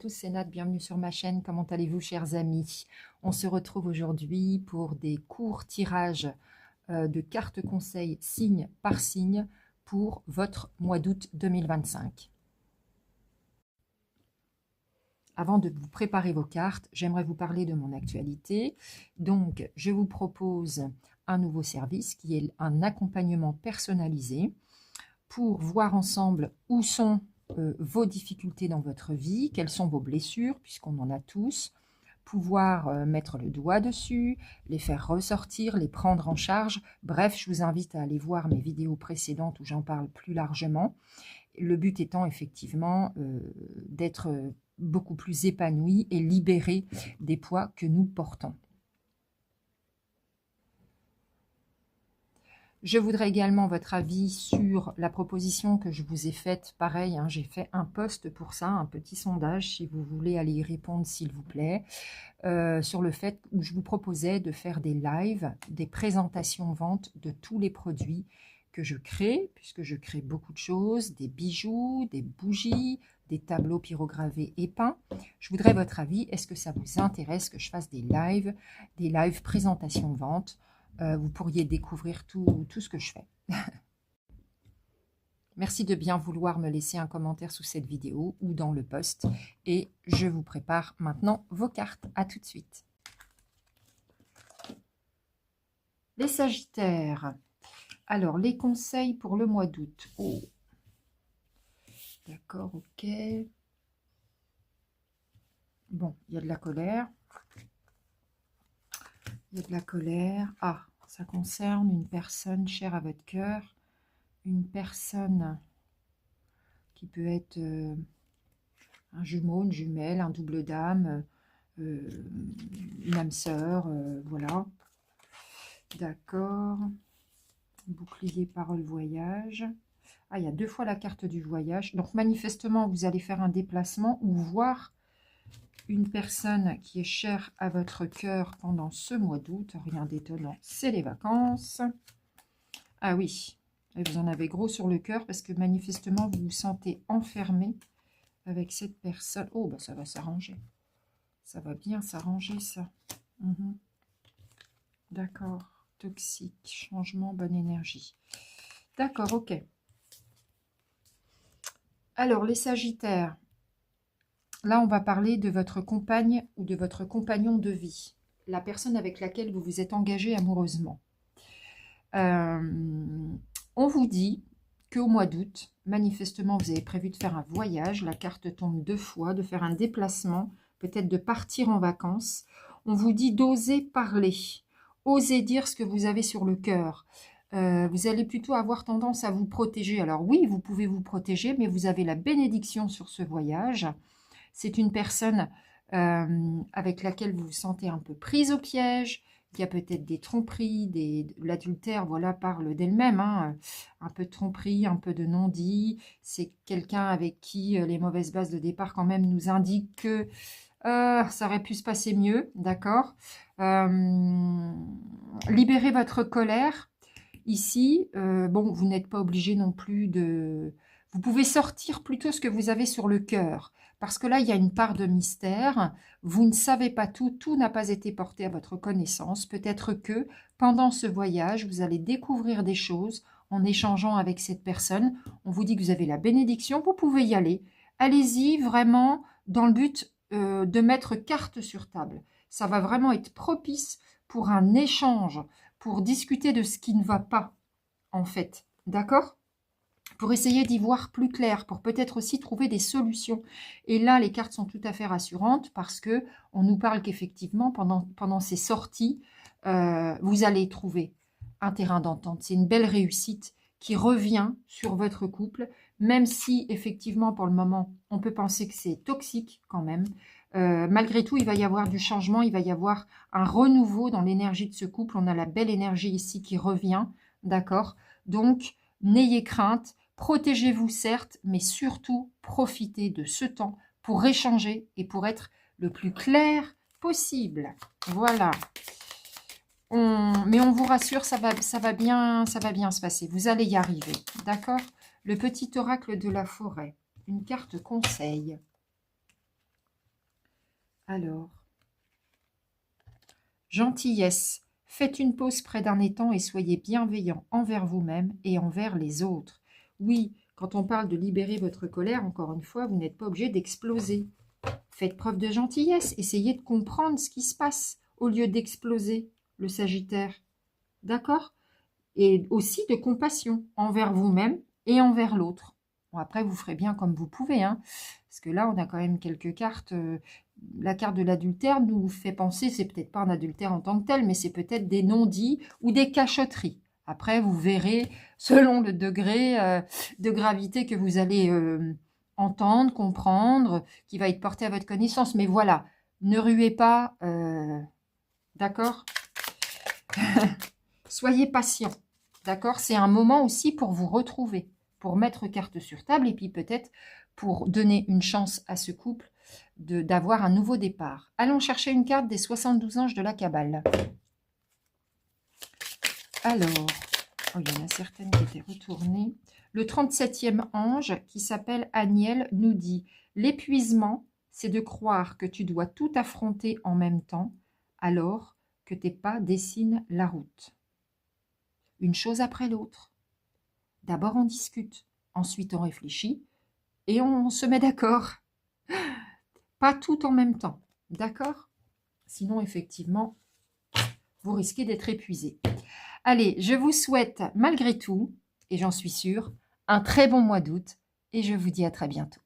tous, c'est Nat, bienvenue sur ma chaîne. Comment allez-vous, chers amis? On se retrouve aujourd'hui pour des courts tirages de cartes conseils signe par signe pour votre mois d'août 2025. Avant de vous préparer vos cartes, j'aimerais vous parler de mon actualité. Donc, je vous propose un nouveau service qui est un accompagnement personnalisé pour voir ensemble où sont vos difficultés dans votre vie, quelles sont vos blessures, puisqu'on en a tous, pouvoir mettre le doigt dessus, les faire ressortir, les prendre en charge. Bref, je vous invite à aller voir mes vidéos précédentes où j'en parle plus largement. Le but étant effectivement d'être beaucoup plus épanoui et libéré des poids que nous portons. Je voudrais également votre avis sur la proposition que je vous ai faite. Pareil, hein, j'ai fait un post pour ça, un petit sondage, si vous voulez aller y répondre, s'il vous plaît, sur le fait où je vous proposais de faire des lives, des présentations ventes de tous les produits que je crée, puisque je crée beaucoup de choses, des bijoux, des bougies, des tableaux pyrogravés et peints. Je voudrais votre avis. Est-ce que ça vous intéresse que je fasse des lives présentations ventes? Vous pourriez découvrir tout ce que je fais. Merci de bien vouloir me laisser un commentaire sous cette vidéo ou dans le post. Et je vous prépare maintenant vos cartes. À tout de suite. Les Sagittaires. Alors, les conseils pour le mois d'août. Oh. D'accord, ok. Bon, il y a de la colère. Il y a de la colère. Ah, ça concerne une personne chère à votre cœur. Une personne qui peut être un jumeau, une jumelle, un double d'âme, une âme sœur, voilà. D'accord. Bouclier, parole, voyage. Ah, il y a deux fois la carte du voyage. Donc, manifestement, vous allez faire un déplacement ou voir une personne qui est chère à votre cœur pendant ce mois d'août. Rien d'étonnant, c'est les vacances. Ah oui, et vous en avez gros sur le cœur parce que manifestement, vous vous sentez enfermé avec cette personne. Oh, bah ça va s'arranger. Ça va bien s'arranger, ça. D'accord. Toxique, changement, bonne énergie. D'accord, ok. Alors, les Sagittaires. Là, on va parler de votre compagne ou de votre compagnon de vie. La personne avec laquelle vous vous êtes engagé amoureusement. On vous dit qu'au mois d'août, manifestement, vous avez prévu de faire un voyage. La carte tombe deux fois, de faire un déplacement, peut-être de partir en vacances. On vous dit d'oser parler, oser dire ce que vous avez sur le cœur. Vous allez plutôt avoir tendance à vous protéger. Alors oui, vous pouvez vous protéger, mais vous avez la bénédiction sur ce voyage. C'est une personne avec laquelle vous vous sentez un peu prise au piège. Il y a peut-être des tromperies, l'adultère, voilà, parle d'elle-même, hein, un peu de tromperie, un peu de non-dit. C'est quelqu'un avec qui les mauvaises bases de départ quand même nous indiquent que ça aurait pu se passer mieux, d'accord. Libérez votre colère. Ici, bon, vous n'êtes pas obligé non plus de... Vous pouvez sortir plutôt ce que vous avez sur le cœur. Parce que là, il y a une part de mystère. Vous ne savez pas tout. Tout n'a pas été porté à votre connaissance. Peut-être que pendant ce voyage, vous allez découvrir des choses en échangeant avec cette personne. On vous dit que vous avez la bénédiction. Vous pouvez y aller. Allez-y vraiment dans le but de mettre carte sur table. Ça va vraiment être propice pour un échange, pour discuter de ce qui ne va pas, en fait. D'accord ? Pour essayer d'y voir plus clair, pour peut-être aussi trouver des solutions. Et là, les cartes sont tout à fait rassurantes parce que on nous parle qu'effectivement, pendant ces sorties, vous allez trouver un terrain d'entente. C'est une belle réussite qui revient sur votre couple, même si, effectivement, pour le moment, on peut penser que c'est toxique quand même. Malgré tout, il va y avoir du changement, il va y avoir un renouveau dans l'énergie de ce couple. On a la belle énergie ici qui revient, d'accord? Donc, n'ayez crainte, protégez-vous certes, mais surtout, profitez de ce temps pour échanger et pour être le plus clair possible. Voilà. Mais on vous rassure, ça va bien se passer. Vous allez y arriver, d'accord? Le petit oracle de la forêt, une carte conseil. Alors, gentillesse. Faites une pause près d'un étang et soyez bienveillant envers vous-même et envers les autres. Oui, quand on parle de libérer votre colère, encore une fois, vous n'êtes pas obligé d'exploser. Faites preuve de gentillesse, essayez de comprendre ce qui se passe au lieu d'exploser, le Sagittaire. D'accord? Et aussi de compassion envers vous-même et envers l'autre. Bon, après, vous ferez bien comme vous pouvez, hein, parce que là, on a quand même quelques cartes. La carte de l'adultère nous fait penser, c'est peut-être pas un adultère en tant que tel, mais c'est peut-être des non-dits ou des cachotteries. Après, vous verrez, selon le degré de gravité que vous allez entendre, comprendre, qui va être porté à votre connaissance. Mais voilà, ne ruez pas, d'accord? Soyez patient, d'accord? C'est un moment aussi pour vous retrouver, pour mettre carte sur table et puis peut-être pour donner une chance à ce couple d'avoir un nouveau départ. Allons chercher une carte des 72 anges de la Kabbale. Alors, oh, il y en a certaines qui étaient retournées. Le 37e ange, qui s'appelle Aniel, nous dit « L'épuisement, c'est de croire que tu dois tout affronter en même temps, alors que tes pas dessinent la route. Une chose après l'autre. D'abord, on discute, ensuite on réfléchit et on se met d'accord. Pas tout en même temps, d'accord? Sinon, effectivement, vous risquez d'être épuisé. Allez, je vous souhaite malgré tout, et j'en suis sûre, un très bon mois d'août et je vous dis à très bientôt.